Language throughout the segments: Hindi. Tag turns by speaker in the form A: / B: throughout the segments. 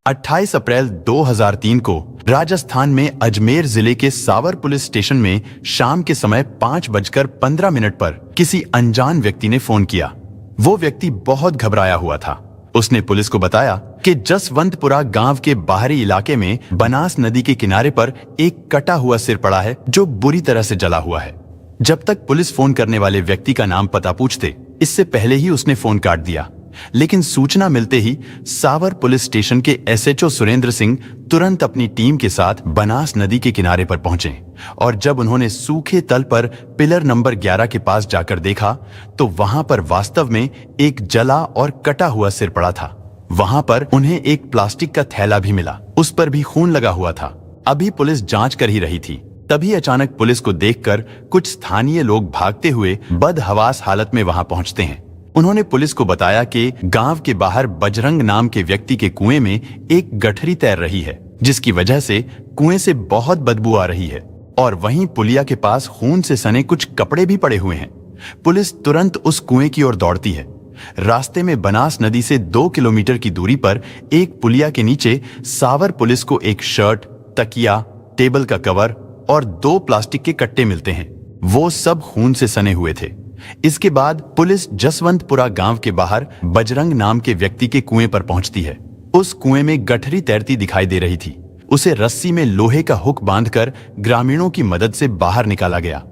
A: 28 अप्रैल 2003 को राजस्थान में अजमेर जिले के सावर पुलिस स्टेशन में शाम के समय 5:15 पर किसी अनजान व्यक्ति ने फोन किया। वो व्यक्ति बहुत घबराया हुआ था। उसने पुलिस को बताया कि जसवंतपुरा गांव के बाहरी इलाके में बनास नदी के किनारे पर एक कटा हुआ सिर पड़ा है जो बुरी तरह से जला हुआ है। जब तक पुलिस फोन करने वाले व्यक्ति का नाम पता पूछते, इससे पहले ही उसने फोन काट दिया। लेकिन सूचना मिलते ही सावर पुलिस स्टेशन के एसएचओ सुरेंद्र सिंह तुरंत अपनी टीम के साथ बनास नदी के किनारे पर पहुंचे और जब उन्होंने सूखे तल पर पिलर नंबर 11 के पास जाकर देखा तो वहां पर वास्तव में एक जला और कटा हुआ सिर पड़ा था। वहां पर उन्हें एक प्लास्टिक का थैला भी मिला, उस पर भी खून लगा हुआ था। अभी पुलिस जांच कर ही रही थी, तभी अचानक पुलिस को देखकर कुछ स्थानीय लोग भागते हुए बदहवास हालत में वहां पहुंचते हैं। उन्होंने पुलिस को बताया कि गांव के बाहर बजरंग नाम के व्यक्ति के कुएं में एक गठरी तैर रही है, जिसकी वजह से कुएं से बहुत बदबू आ रही है और वहीं पुलिया के पास खून से सने कुछ कपड़े भी पड़े हुए हैं। पुलिस तुरंत उस कुएं की ओर दौड़ती है। रास्ते में बनास नदी से 2 किलोमीटर की दूरी पर एक पुलिया के नीचे सावर पुलिस को एक शर्ट, तकिया, टेबल का कवर और 2 प्लास्टिक के कट्टे मिलते हैं। वो सब खून से सने हुए थे। इसके बाद पुलिस जसवंतपुरा गांव के बाहर बजरंग नाम के व्यक्ति के कुएं पर पहुंचती है। उस कुएं में गठरी तैरती दिखाई दे रही थी। उसे रस्सी में लोहे का हुक बांधकर ग्रामीणों की मदद से बाहर निकाला गया।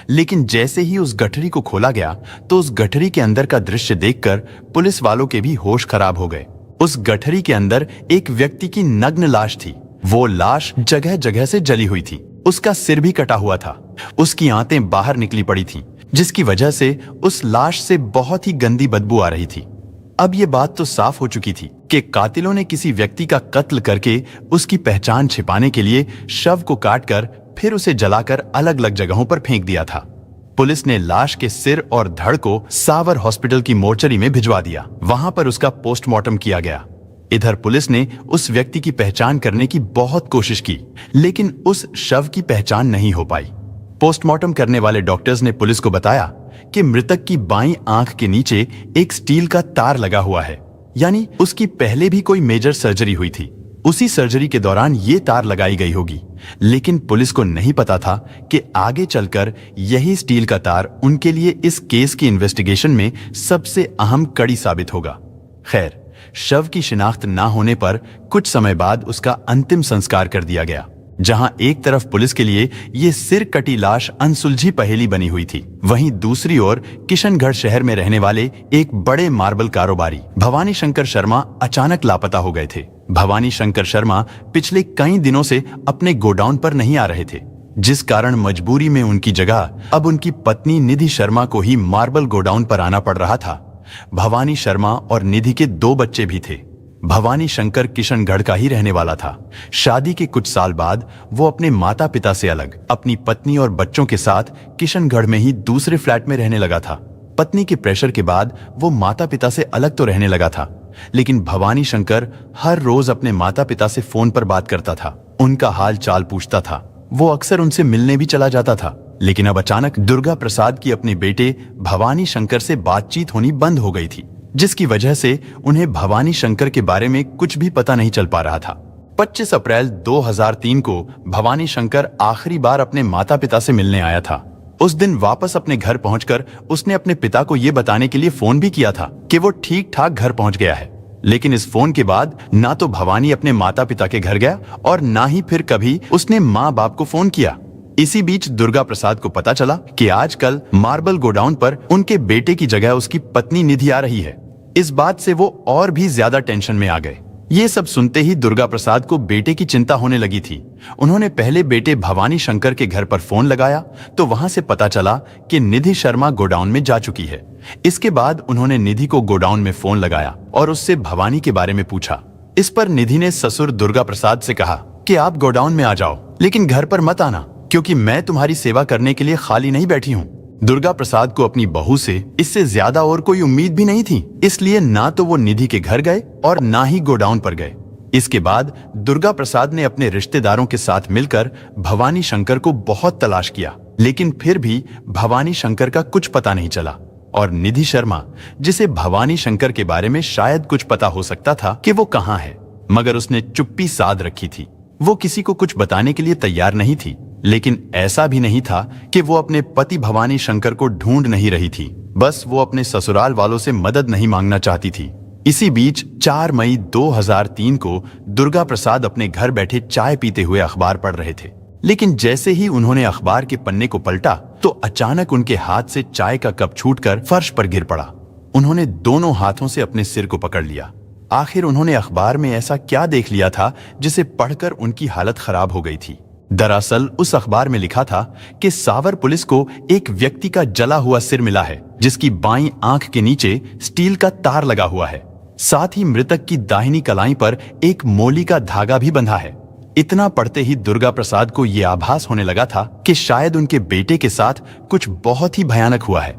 A: लेकिन जैसे ही उस गठरी को खोला गया तो उस गठरी के अंदर का दृश्य देखकर पुलिस वालों के भी होश खराब हो गए। उस गठरी के अंदर एक व्यक्ति की नग्न लाश थी। वो लाश जगह जगह से जली हुई थी। उसका सिर भी कटा हुआ था। उसकी आंतें बाहर निकली पड़ी थीं, जिसकी वजह से उस लाश से बहुत ही गंदी बदबू आ रही थी। अब ये बात तो साफ हो चुकी थी कि कातिलों ने किसी व्यक्ति का कत्ल करके उसकी पहचान छिपाने के लिए शव को काटकर फिर उसे जलाकर अलग अलग जगहों पर फेंक दिया था। पुलिस ने लाश के सिर और धड़ को सावर हॉस्पिटल की मोर्चरी में भिजवा दिया। वहां पर उसका पोस्टमार्टम किया गया। इधर पुलिस ने उस व्यक्ति की पहचान करने की बहुत कोशिश की, लेकिन उस शव की पहचान नहीं हो पाई। पोस्टमार्टम करने वाले डॉक्टर्स ने पुलिस को बताया कि मृतक की बाईं आंख के नीचे एक स्टील का तार लगा हुआ है, यानी उसकी पहले भी कोई मेजर सर्जरी हुई थी। उसी सर्जरी के दौरान ये तार लगाई गई होगी। लेकिन पुलिस को नहीं पता था कि आगे चलकर यही स्टील का तार उनके लिए इस केस की इन्वेस्टिगेशन में सबसे अहम कड़ी साबित होगा। खैर, शव की शिनाख्त ना होने पर कुछ समय बाद उसका अंतिम संस्कार कर दिया गया। जहां एक तरफ पुलिस के लिए ये सिर कटी लाश अनसुलझी पहेली बनी हुई थी, वहीं दूसरी ओर किशनगढ़ शहर में रहने वाले एक बड़े मार्बल कारोबारी भवानी शंकर शर्मा अचानक लापता हो गए थे। भवानी शंकर शर्मा पिछले कई दिनों से अपने गोडाउन पर नहीं आ रहे थे, जिस कारण मजबूरी में उनकी जगह अब उनकी पत्नी निधि शर्मा को ही मार्बल गोडाउन पर आना पड़ रहा था। भवानी शर्मा और निधि के 2 बच्चे भी थे। भवानी शंकर किशनगढ़ का ही रहने वाला था। शादी के कुछ साल बाद वो अपने माता पिता से अलग अपनी पत्नी और बच्चों के साथ किशनगढ़ में ही दूसरे फ्लैट में रहने लगा था। पत्नी के प्रेशर के बाद वो माता पिता से अलग तो रहने लगा था, लेकिन भवानी शंकर हर रोज अपने माता पिता से फोन पर बात करता था, उनका हाल चाल पूछता था। वो अक्सर उनसे मिलने भी चला जाता था। लेकिन अब अचानक दुर्गा प्रसाद की अपने बेटे भवानी शंकर से बातचीत होनी बंद हो गई थी, जिसकी वजह से उन्हें भवानी शंकर के बारे में कुछ भी पता नहीं चल पा रहा था। 25 अप्रैल 2003 को भवानी शंकर आखिरी बार अपने माता पिता से मिलने आया था। उस दिन वापस अपने घर पहुंचकर उसने अपने पिता को यह बताने के लिए फोन भी किया था कि वो ठीक ठाक घर पहुंच गया है। लेकिन इस फोन के बाद ना तो भवानी अपने माता पिता के घर गया और ना ही फिर कभी उसने माँ बाप को फोन किया। इसी बीच दुर्गा प्रसाद को पता चला कि आजकल मार्बल गोडाउन पर उनके बेटे की जगह उसकी पत्नी निधि आ रही है। इस बात से वो और भी ज्यादा टेंशन में आ गए। ये सब सुनते ही दुर्गा प्रसाद को बेटे की चिंता होने लगी थी। उन्होंने पहले बेटे भवानी शंकर के घर पर फोन लगाया तो वहां से पता चला कि निधि शर्मा गोडाउन में जा चुकी है। इसके बाद उन्होंने निधि को गोडाउन में फोन लगाया और उससे भवानी के बारे में पूछा। इस पर निधि ने ससुर दुर्गा प्रसाद से कहा कि आप गोडाउन में आ जाओ, लेकिन घर पर मत आना, क्योंकि मैं तुम्हारी सेवा करने के लिए खाली नहीं बैठी हूँ। दुर्गा प्रसाद को अपनी बहू से इससे ज्यादा और कोई उम्मीद भी नहीं थी, इसलिए ना तो वो निधि के घर गए और ना ही गोडाउन पर गए। इसके बाद दुर्गा प्रसाद ने अपने रिश्तेदारों के साथ मिलकर भवानी शंकर को बहुत तलाश किया, लेकिन फिर भी भवानी शंकर का कुछ पता नहीं चला। और निधि शर्मा, जिसे भवानी शंकर के बारे में शायद कुछ पता हो सकता था कि वो कहाँ है, मगर उसने चुप्पी साध रखी थी। वो किसी को कुछ बताने के लिए तैयार नहीं थी, लेकिन ऐसा भी नहीं था कि वो अपने पति भवानी शंकर को ढूंढ नहीं रही थी, बस वो अपने ससुराल वालों से मदद नहीं मांगना चाहती थी। इसी बीच 4 मई 2003 को दुर्गा प्रसाद अपने घर बैठे चाय पीते हुए अखबार पढ़ रहे थे। लेकिन जैसे ही उन्होंने अखबार के पन्ने को पलटा तो अचानक उनके हाथ से चाय का कप छूटकर फर्श पर गिर पड़ा। उन्होंने दोनों हाथों से अपने सिर को पकड़ लिया। आखिर उन्होंने अखबार में ऐसा क्या देख लिया था जिसे पढ़कर उनकी हालत खराब हो गई थी। दरअसल उस अखबार में लिखा था कि सावर पुलिस को एक व्यक्ति का जला हुआ सिर मिला है, जिसकी बाईं आंख के नीचे स्टील का तार लगा हुआ है। साथ ही मृतक की दाहिनी कलाई पर एक मोली का धागा भी बंधा है। इतना पढ़ते ही दुर्गा प्रसाद को यह आभास होने लगा था कि शायद उनके बेटे के साथ कुछ बहुत ही भयानक हुआ है।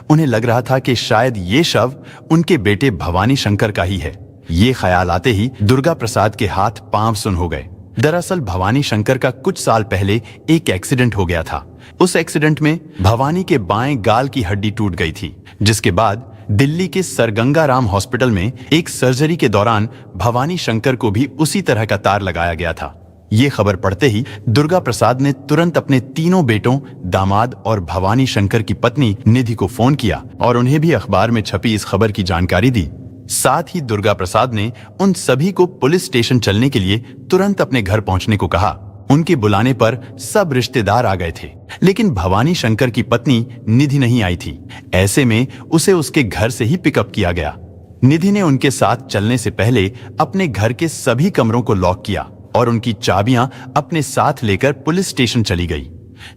A: उन्हें लग रहा था कि शायद ये शव उनके बेटे भवानी शंकर का ही है। ये ख्याल आते ही दुर्गा प्रसाद के हाथ पांव सुन हो गए। दरअसल भवानी शंकर का कुछ साल पहले एक एक्सीडेंट हो गया था। उस एक्सीडेंट में भवानी के बाएं गाल की हड्डी टूट गई थी, जिसके बाद दिल्ली के सर गंगा राम हॉस्पिटल में एक सर्जरी के दौरान भवानी शंकर को भी उसी तरह का तार लगाया गया था। ये खबर पढ़ते ही दुर्गा प्रसाद ने तुरंत अपने तीनों बेटों, दामाद और भवानी शंकर की पत्नी निधि को फोन किया और उन्हें भी अखबार में छपी इस खबर की जानकारी दी। साथ ही दुर्गा प्रसाद ने उन सभी को पुलिस स्टेशन चलने के लिए तुरंत अपने घर पहुंचने को कहा। उनके बुलाने पर सब रिश्तेदार आ गए थे, लेकिन भवानी शंकर की पत्नी निधि नहीं आई थी। ऐसे में उसे उसके घर से ही पिकअप किया गया। निधि ने उनके साथ चलने से पहले अपने घर के सभी कमरों को लॉक किया और उनकी चाबियां अपने साथ लेकर पुलिस स्टेशन चली गई।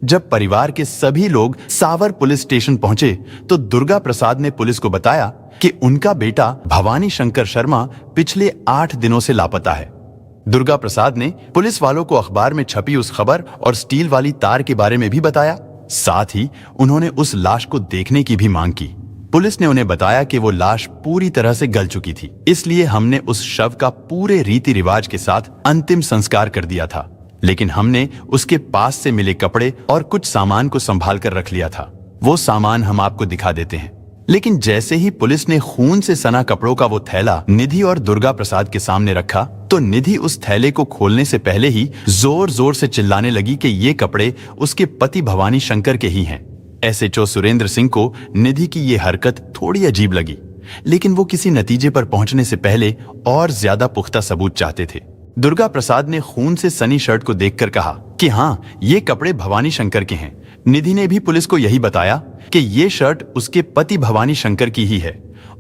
A: जब परिवार के सभी लोग सावर पुलिस स्टेशन पहुंचे तो दुर्गा प्रसाद ने पुलिस को बताया कि उनका बेटा भवानी शंकर शर्मा पिछले 8 दिनों से लापता है। दुर्गा प्रसाद ने पुलिस वालों को अखबार में छपी उस खबर और स्टील वाली तार के बारे में भी बताया। साथ ही उन्होंने उस लाश को देखने की भी मांग की। पुलिस ने उन्हें बताया कि वो लाश पूरी तरह से गल चुकी थी, इसलिए हमने उस शव का पूरे रीति रिवाज के साथ अंतिम संस्कार कर दिया था, लेकिन हमने उसके पास से मिले कपड़े और कुछ सामान को संभाल कर रख लिया था। वो सामान हम आपको दिखा देते हैं। लेकिन जैसे ही पुलिस ने खून से सना कपड़ों का वो थैला निधि और दुर्गा प्रसाद के सामने रखा तो निधि उस थैले को खोलने से पहले ही जोर जोर से चिल्लाने लगी कि ये कपड़े उसके पति भवानी शंकर के ही हैं। एसएचओ सुरेंद्र सिंह को निधि की ये हरकत थोड़ी अजीब लगी, लेकिन वो किसी नतीजे पर पहुंचने से पहले और ज्यादा पुख्ता सबूत चाहते थे। दुर्गा प्रसाद ने खून से सनी शर्ट को देखकर कहा कि हाँ, ये कपड़े भवानी शंकर के हैं। निधि ने भी पुलिस को यही बताया कि ये शर्ट उसके पति भवानी शंकर की ही है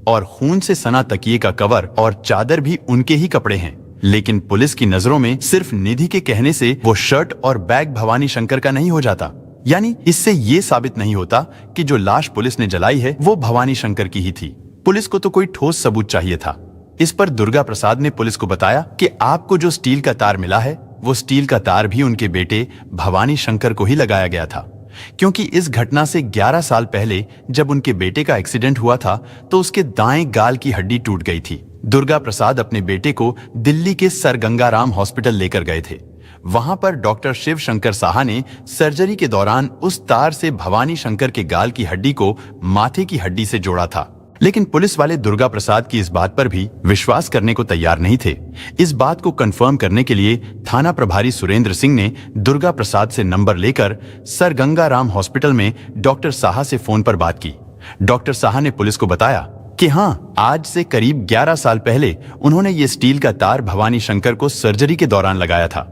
A: और खून से सना तकिए का कवर और चादर भी उनके ही कपड़े हैं। लेकिन पुलिस की नजरों में सिर्फ निधि के कहने से वो शर्ट और बैग भवानी शंकर का नहीं हो जाता। यानी इससे ये साबित नहीं होता कि जो लाश पुलिस ने जलाई है वो भवानी शंकर की ही थी। पुलिस को तो कोई ठोस सबूत चाहिए था। इस पर दुर्गा प्रसाद ने पुलिस को बताया कि आपको जो स्टील का तार मिला है वो स्टील का तार भी उनके बेटे भवानी शंकर को ही लगाया गया था, क्योंकि इस घटना से 11 साल पहले जब उनके बेटे का एक्सीडेंट हुआ था तो उसके दाएं गाल की हड्डी टूट गई थी। दुर्गा प्रसाद अपने बेटे को दिल्ली के सर गंगा राम हॉस्पिटल लेकर गए थे। वहां पर डॉक्टर शिव शंकर साहा ने सर्जरी के दौरान उस तार से भवानी शंकर के गाल की हड्डी को माथे की हड्डी से जोड़ा था। लेकिन पुलिस वाले दुर्गा प्रसाद की इस बात पर भी विश्वास करने को तैयार नहीं थे। इस बात को कंफर्म करने के लिए थाना प्रभारी सुरेंद्र सिंह ने दुर्गा प्रसाद से नंबर लेकर सर गंगा राम हॉस्पिटल में डॉक्टर साहा से फोन पर बात की। डॉक्टर साहा ने पुलिस को बताया कि हाँ, आज से करीब 11 साल पहले उन्होंने ये स्टील का तार भवानी शंकर को सर्जरी के दौरान लगाया था।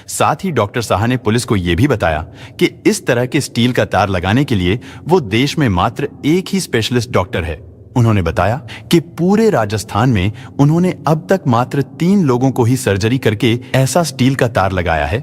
A: साथ ही डॉक्टर साहा ने पुलिस को यह भी बताया कि इस तरह के स्टील का तार लगाने के लिए वो देश में मात्र एक ही स्पेशलिस्ट डॉक्टर है। उन्होंने बताया कि पूरे राजस्थान में उन्होंने अब तक मात्र 3 लोगों को ही सर्जरी करके ऐसा स्टील का तार लगाया है।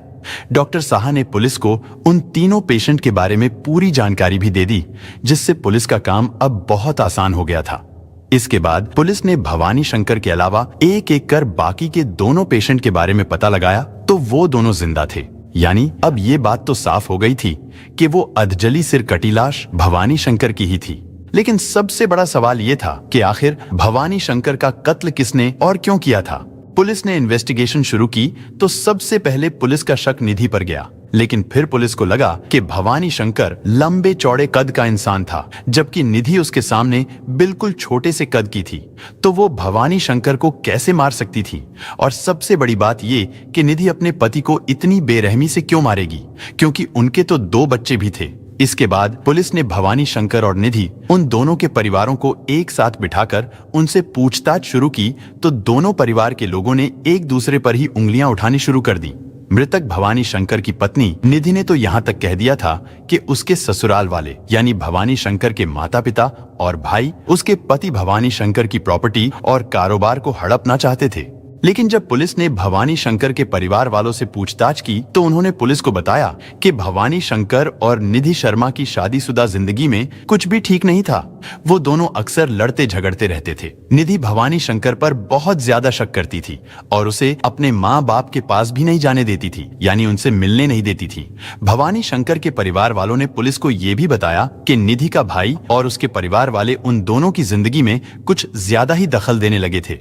A: डॉक्टर साहा ने पुलिस को उन तीनों पेशेंट के बारे में पूरी जानकारी भी दे दी, जिससे पुलिस का काम अब बहुत आसान हो गया था। इसके बाद पुलिस ने भवानी शंकर के अलावा एक एक कर बाकी के दोनों पेशेंट के बारे में पता लगाया तो वो दोनों जिंदा थे। यानी अब ये बात तो साफ हो गई थी कि वो अधजली सिर कटी लाश भवानी शंकर की ही थी। लेकिन सबसे बड़ा सवाल ये था कि आखिर भवानी शंकर का कत्ल किसने और क्यों किया था। पुलिस ने इन्वेस्टिगेशन शुरू की तो सबसे पहले पुलिस का शक निधि पर गया, लेकिन फिर पुलिस को लगा कि भवानी शंकर लंबे चौड़े कद का इंसान था, जबकि निधि उसके सामने बिल्कुल छोटे से कद की थी। तो वो भवानी शंकर को कैसे मार सकती थी? और सबसे बड़ी बात ये कि निधि अपने पति को इतनी बेरहमी से क्यों मारेगी, क्योंकि उनके तो 2 बच्चे भी थे। इसके बाद पुलिस ने भवानी शंकर और निधि उन दोनों के परिवारों को एक साथ बिठाकर उनसे पूछताछ शुरू की तो दोनों परिवार के लोगों ने एक दूसरे पर ही उंगलियां उठानी शुरू कर दी। मृतक भवानी शंकर की पत्नी निधि ने तो यहाँ तक कह दिया था कि उसके ससुराल वाले यानी भवानी शंकर के माता पिता और भाई उसके पति भवानी शंकर की प्रॉपर्टी और कारोबार को हड़पना चाहते थे। लेकिन जब पुलिस ने भवानी शंकर के परिवार वालों से पूछताछ की तो उन्होंने पुलिस को बताया कि भवानी शंकर और निधि शर्मा की शादीशुदा जिंदगी में कुछ भी ठीक नहीं था। वो दोनों अक्सर लड़ते झगड़ते रहते थे। निधि भवानी शंकर पर बहुत ज्यादा शक करती थी और उसे अपने माँ बाप के पास भी नहीं जाने देती थी, यानी उनसे मिलने नहीं देती थी। भवानी शंकर के परिवार वालों ने पुलिस को ये भी बताया कि निधि का भाई और उसके परिवार वाले उन दोनों की जिंदगी में कुछ ज्यादा ही दखल देने लगे थे।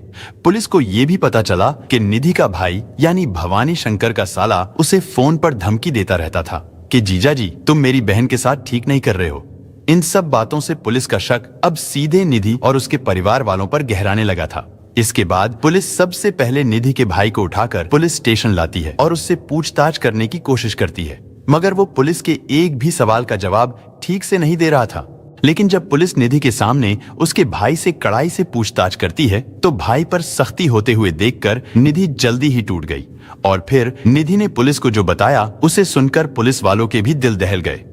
A: पुलिस को ये भी पता चला कि निधि का भाई यानी भवानी शंकर का साला उसे फोन पर धमकी देता रहता था कि जीजा जी तुम मेरी बहन के साथ ठीक नहीं कर रहे हो। इन सब बातों से पुलिस का शक अब सीधे निधि और उसके परिवार वालों पर गहराने लगा था। इसके बाद पुलिस सबसे पहले निधि के भाई को उठाकर पुलिस स्टेशन लाती है और उससे पूछताछ करने की कोशिश करती है, मगर वो पुलिस के एक भी सवाल का जवाब ठीक से नहीं दे रहा था। लेकिन जब पुलिस निधि के सामने उसके भाई से कड़ाई से पूछताछ करती है तो भाई पर सख्ती होते हुए देखकर निधि जल्दी ही टूट गई। और फिर निधि ने पुलिस को जो बताया उसे सुनकर पुलिस वालों के भी दिल दहल गए।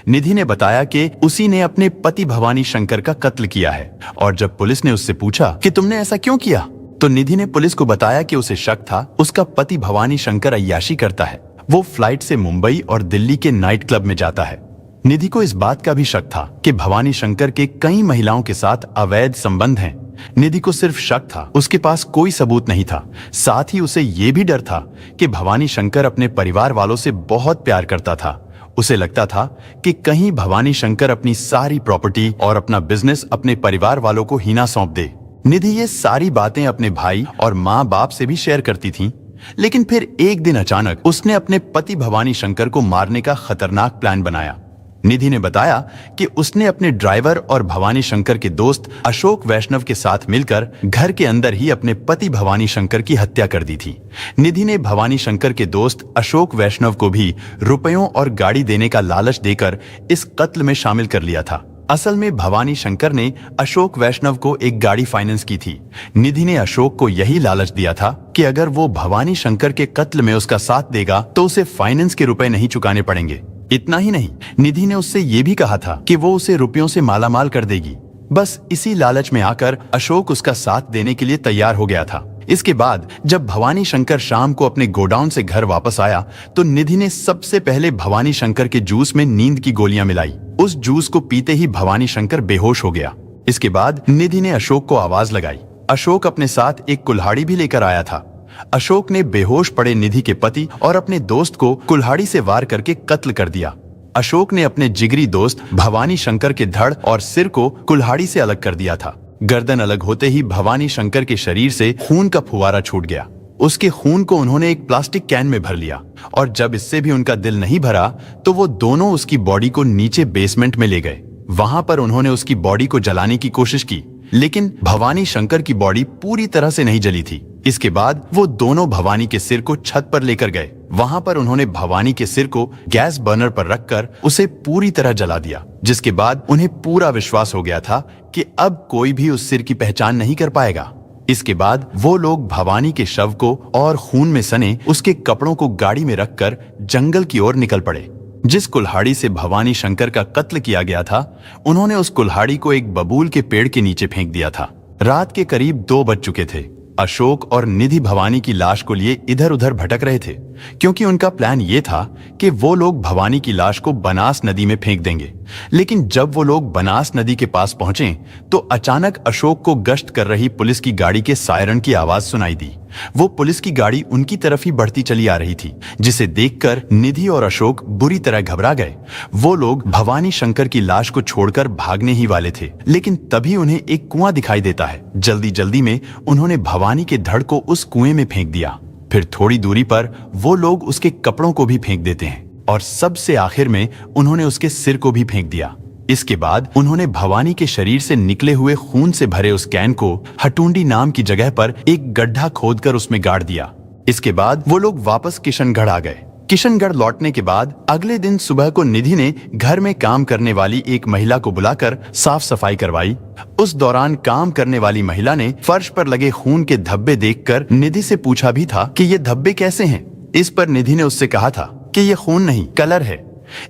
A: निधि ने बताया कि उसी ने अपने पति भवानी शंकर का कत्ल किया है। और जब पुलिस ने उससे पूछा कि तुमने ऐसा क्यों किया, तो निधि ने पुलिस को बताया कि उसे शक था उसका पति भवानी शंकर अय्याशी करता है। वो फ्लाइट से मुंबई और दिल्ली के नाइट क्लब में जाता है। निधि को इस बात का भी शक था कि भवानी शंकर के कई महिलाओं के साथ अवैध संबंध हैं। निधि को सिर्फ शक था, उसके पास कोई सबूत नहीं था। साथ ही उसे ये भी डर था कि भवानी शंकर अपने परिवार वालों से बहुत प्यार करता था। उसे लगता था कि कहीं भवानी शंकर अपनी सारी प्रॉपर्टी और अपना बिजनेस अपने परिवार वालों को ही ना सौंप दे। निधि ये सारी बातें अपने भाई और माँ बाप से भी शेयर करती थी। लेकिन फिर एक दिन अचानक उसने अपने पति भवानी शंकर को मारने का खतरनाक प्लान बनाया। निधि ने बताया कि उसने अपने ड्राइवर और भवानी शंकर के दोस्त अशोक वैष्णव के साथ मिलकर घर के अंदर ही अपने पति भवानी शंकर की हत्या कर दी थी। निधि ने भवानी शंकर के दोस्त अशोक वैष्णव को भी रुपयों और गाड़ी देने का लालच देकर इस कत्ल में शामिल कर लिया था। असल में भवानी शंकर ने अशोक वैष्णव को एक गाड़ी फाइनेंस की थी। निधि ने अशोक को यही लालच दिया था कि अगर वो भवानी शंकर के कत्ल में उसका साथ देगा तो उसे फाइनेंस के रुपए नहीं चुकाने पड़ेंगे। इतना ही नहीं, निधि ने उससे ये भी कहा था कि वो उसे रुपयों से मालामाल कर देगी। बस इसी लालच में आकर अशोक उसका साथ देने के लिए तैयार हो गया था। इसके बाद जब भवानी शंकर शाम को अपने गोडाउन से घर वापस आया तो निधि ने सबसे पहले भवानी शंकर के जूस में नींद की गोलियां मिलाई। उस जूस को पीते ही भवानी शंकर बेहोश हो गया। इसके बाद निधि ने अशोक को आवाज लगाई। अशोक अपने साथ एक कुल्हाड़ी भी लेकर आया था। अशोक ने बेहोश पड़े निधि के पति और अपने दोस्त को कुल्हाड़ी से वार करके कत्ल कर दिया। अशोक ने अपने जिगरी दोस्त भवानी शंकर के धड़ और सिर को कुल्हाड़ी से अलग कर दिया था। गर्दन अलग होते ही भवानी शंकर के शरीर से खून का फुवारा छूट गया। उसके खून को उन्होंने एक प्लास्टिक कैन में भर लिया और जब इससे भी उनका दिल नहीं भरा तो वो दोनों उसकी बॉडी को नीचे बेसमेंट में ले गए। वहां पर उन्होंने उसकी बॉडी को जलाने की कोशिश की, लेकिन भवानी शंकर की बॉडी पूरी तरह से नहीं जली थी। इसके बाद वो दोनों भवानी के सिर को छत पर लेकर गए। वहां पर उन्होंने भवानी के सिर को गैस बर्नर पर रखकर उसे पूरी तरह जला दिया, जिसके बाद उन्हें पूरा विश्वास हो गया था कि अब कोई भी उस सिर की पहचान नहीं कर पाएगा। इसके बाद वो लोग भवानी के शव को और खून में सने उसके कपड़ों को गाड़ी में रखकर जंगल की ओर निकल पड़े। जिस कुल्हाड़ी से भवानी शंकर का कत्ल किया गया था, उन्होंने उस कुल्हाड़ी को एक बबूल के पेड़ के नीचे फेंक दिया था। रात के करीब 2 बज चुके थे। अशोक और निधि भवानी की लाश को लिए इधर उधर भटक रहे थे। क्योंकि उनका प्लान ये था कि वो लोग भवानी की लाश को बनास नदी में फेंक देंगे। लेकिन जब वो लोग बनास नदी के पास पहुंचे तो अचानक अशोक को गश्त कर रही पुलिस की गाड़ी के सायरन की आवाज सुनाई दी। वो पुलिस की गाड़ी उनकी तरफ ही बढ़ती चली आ रही थी, जिसे देखकर निधि और अशोक बुरी तरह घबरा गए। वो लोग भवानी शंकर की लाश को छोड़कर भागने ही वाले थे, लेकिन तभी उन्हें एक कुआं दिखाई देता है। जल्दी जल्दी में उन्होंने भवानी के धड़ को उस कुएं में फेंक दिया। फिर थोड़ी दूरी पर वो लोग उसके कपड़ों को भी फेंक देते हैं और सबसे आखिर में उन्होंने उसके सिर को भी फेंक दिया। इसके बाद उन्होंने भवानी के शरीर से निकले हुए खून से भरे उस कैन को हटुंडी नाम की जगह पर एक गड्ढा खोदकर उसमें गाड़ दिया। इसके बाद वो लोग वापस किशनगढ़ आ गए। किशनगढ़ लौटने के बाद अगले दिन सुबह को निधि ने घर में काम करने वाली एक महिला को बुलाकर साफ सफाई करवाई। उस दौरान काम करने वाली महिला ने फर्श पर लगे खून के धब्बे देखकर निधि से पूछा भी था कि ये धब्बे कैसे हैं। इस पर निधि ने उससे कहा था कि ये खून नहीं, कलर है।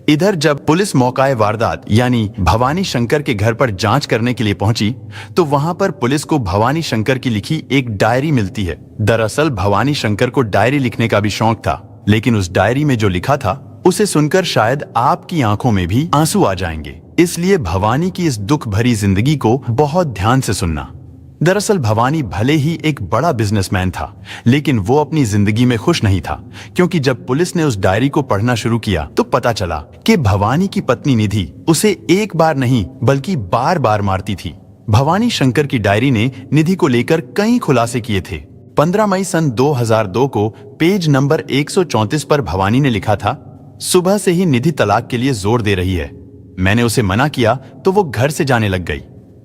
A: इधर जब पुलिस मौकाए वारदात यानी भवानी शंकर के घर पर जांच करने के लिए पहुंची तो वहां पर पुलिस को भवानी शंकर की लिखी एक डायरी मिलती है। दरअसल भवानी शंकर को डायरी लिखने का भी शौक था, लेकिन उस डायरी में जो लिखा था उसे सुनकर शायद आपकी आंखों में भी आंसू आ जाएंगे, इसलिए भवानी की इस दुख भरी जिंदगी को बहुत ध्यान से सुनना। दरअसल भवानी भले ही एक बड़ा बिजनेसमैन था, लेकिन वो अपनी जिंदगी में खुश नहीं था, क्योंकि जब पुलिस ने उस डायरी को पढ़ना शुरू किया तो पता चला कि भवानी की पत्नी निधि उसे एक बार नहीं बल्कि बार बार मारती थी। भवानी शंकर की डायरी ने निधि को लेकर कई खुलासे किए थे। 15 मई सन 2002 को पेज नंबर 134 पर भवानी ने लिखा था, सुबह से ही निधि तलाक के लिए जोर दे रही है। मैंने उसे मना किया तो वो घर से जाने लग गई।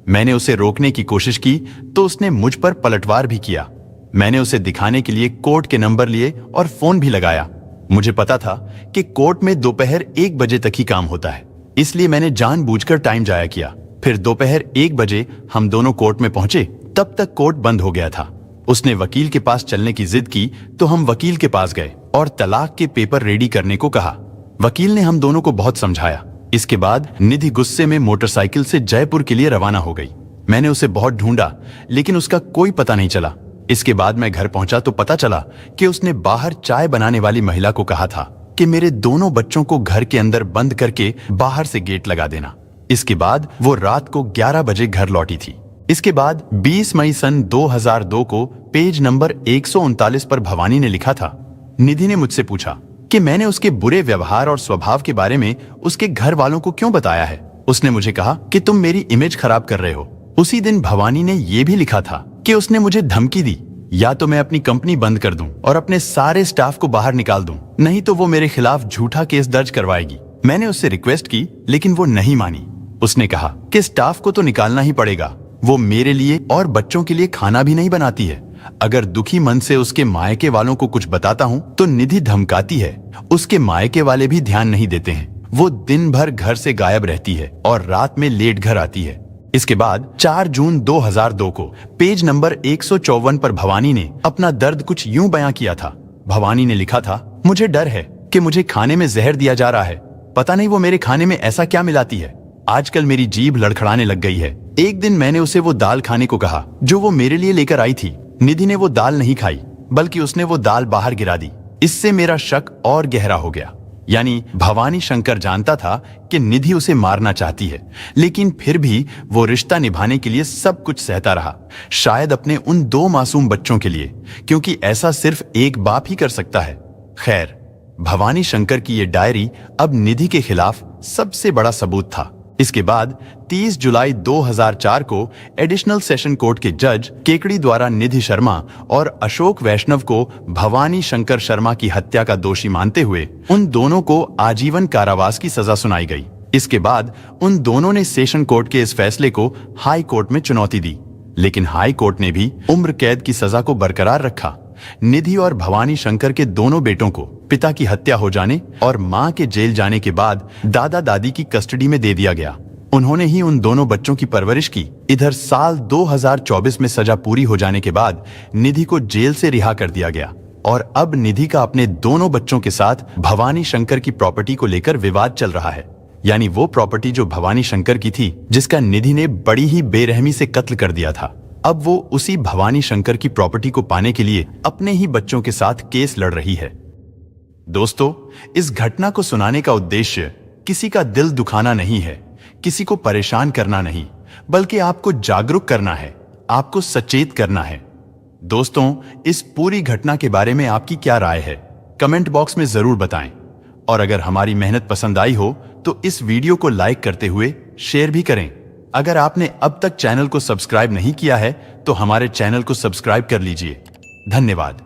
A: मैंने उसे रोकने की कोशिश की तो उसने मुझ पर पलटवार भी किया। मैंने उसे दिखाने के लिए कोर्ट के नंबर लिए और फोन भी लगाया। मुझे पता था कि कोर्ट में दोपहर 1 बजे तक ही काम होता है, इसलिए मैंने जानबूझकर टाइम जाया किया। फिर दोपहर 1 बजे हम दोनों कोर्ट में पहुंचे, तब तक कोर्ट बंद हो गया था। उसने वकील के पास चलने की जिद की तो हम वकील के पास गए और तलाक के पेपर रेडी करने को कहा। वकील ने हम दोनों को बहुत समझाया। इसके बाद निधि गुस्से में मोटरसाइकिल से जयपुर के लिए रवाना हो गई। मैंने उसे बहुत ढूंढा, लेकिन उसका कोई पता नहीं चला। इसके बाद मैं घर पहुंचा तो पता चला कि उसने बाहर चाय बनाने वाली महिला को कहा था कि मेरे दोनों बच्चों को घर के अंदर बंद करके बाहर से गेट लगा देना। इसके बाद वो रात को 11 बजे घर लौटी थी। इसके बाद 20 मई सन 2002 को पेज नंबर 139 पर भवानी ने लिखा था, निधि ने मुझसे पूछा कि मैंने उसके बुरे व्यवहार और स्वभाव के बारे में उसके घर वालों को क्यों बताया है। उसने मुझे कहा कि तुम मेरी इमेज खराब कर रहे हो। उसी दिन भवानी ने यह भी लिखा था कि उसने मुझे धमकी दी, या तो मैं अपनी कंपनी बंद कर दूं और अपने सारे स्टाफ को बाहर निकाल दूं, नहीं तो वो मेरे खिलाफ झूठा केस दर्ज करवाएगी। मैंने उससे रिक्वेस्ट की, लेकिन वो नहीं मानी। उसने कहा कि स्टाफ को तो निकालना ही पड़ेगा, वो मेरे लिए और बच्चों के लिए खाना भी नहीं बनाती है। अगर दुखी मन से उसके मायके वालों को कुछ बताता हूँ तो निधि धमकाती है। उसके मायके वाले भी ध्यान नहीं देते हैं। वो दिन भर घर से गायब रहती है और रात में लेट घर आती है। इसके बाद 4 जून 2002 को पेज नंबर 154 पर भवानी ने अपना दर्द कुछ यूं बयां किया था। भवानी ने लिखा था, मुझे डर है कि मुझे खाने में जहर दिया जा रहा है। पता नहीं वो मेरे खाने में ऐसा क्या मिलाती है। आजकल मेरी जीभ लड़खड़ाने लग गई है। एक दिन मैंने उसे वो दाल खाने को कहा जो वो मेरे लिए लेकर आई थी। निधि ने वो दाल नहीं खाई, बल्कि उसने वो दाल बाहर गिरा दी। इससे मेरा शक और गहरा हो गया। यानी भवानी शंकर जानता था कि निधि उसे मारना चाहती है, लेकिन फिर भी वो रिश्ता निभाने के लिए सब कुछ सहता रहा। शायद अपने उन 2 मासूम बच्चों के लिए, क्योंकि ऐसा सिर्फ एक बाप ही कर सकता है। खैर, भवानी शंकर की ये डायरी अब निधि के खिलाफ सबसे बड़ा सबूत था। इसके बाद 30 जुलाई 2004 को एडिशनल सेशन कोर्ट के जज केकड़ी द्वारा निधि शर्मा और अशोक वैष्णव को भवानी शंकर शर्मा की हत्या का दोषी मानते हुए उन दोनों को आजीवन कारावास की सजा सुनाई गई। इसके बाद उन दोनों ने सेशन कोर्ट के इस फैसले को हाई कोर्ट में चुनौती दी, लेकिन हाई कोर्ट ने भी उम्र कैद की सजा को बरकरार रखा। निधि और भवानी शंकर के दोनों बेटों को पिता की हत्या हो जाने और मां के जेल जाने के बाद दादा दादी की कस्टडी में दे दिया गया। उन्होंने ही उन दोनों बच्चों की परवरिश की। इधर साल 2024 में सजा पूरी हो जाने के बाद निधि को जेल से रिहा कर दिया गया और अब निधि का अपने दोनों बच्चों के साथ भवानी शंकर की प्रॉपर्टी को लेकर विवाद चल रहा है। यानी वो प्रॉपर्टी जो भवानी शंकर की थी, जिसका निधि ने बड़ी ही बेरहमी से कत्ल कर दिया था। अब वो उसी भवानी शंकर की प्रॉपर्टी को पाने के लिए अपने ही बच्चों के साथ केस लड़ रही है। दोस्तों, इस घटना को सुनाने का उद्देश्य किसी का दिल दुखाना नहीं है, किसी को परेशान करना नहीं, बल्कि आपको जागरूक करना है, आपको सचेत करना है। दोस्तों, इस पूरी घटना के बारे में आपकी क्या राय है, कमेंट बॉक्स में जरूर बताएं। और अगर हमारी मेहनत पसंद आई हो तो इस वीडियो को लाइक करते हुए शेयर भी करें। अगर आपने अब तक चैनल को सब्सक्राइब नहीं किया है तो हमारे चैनल को सब्सक्राइब कर लीजिए। धन्यवाद।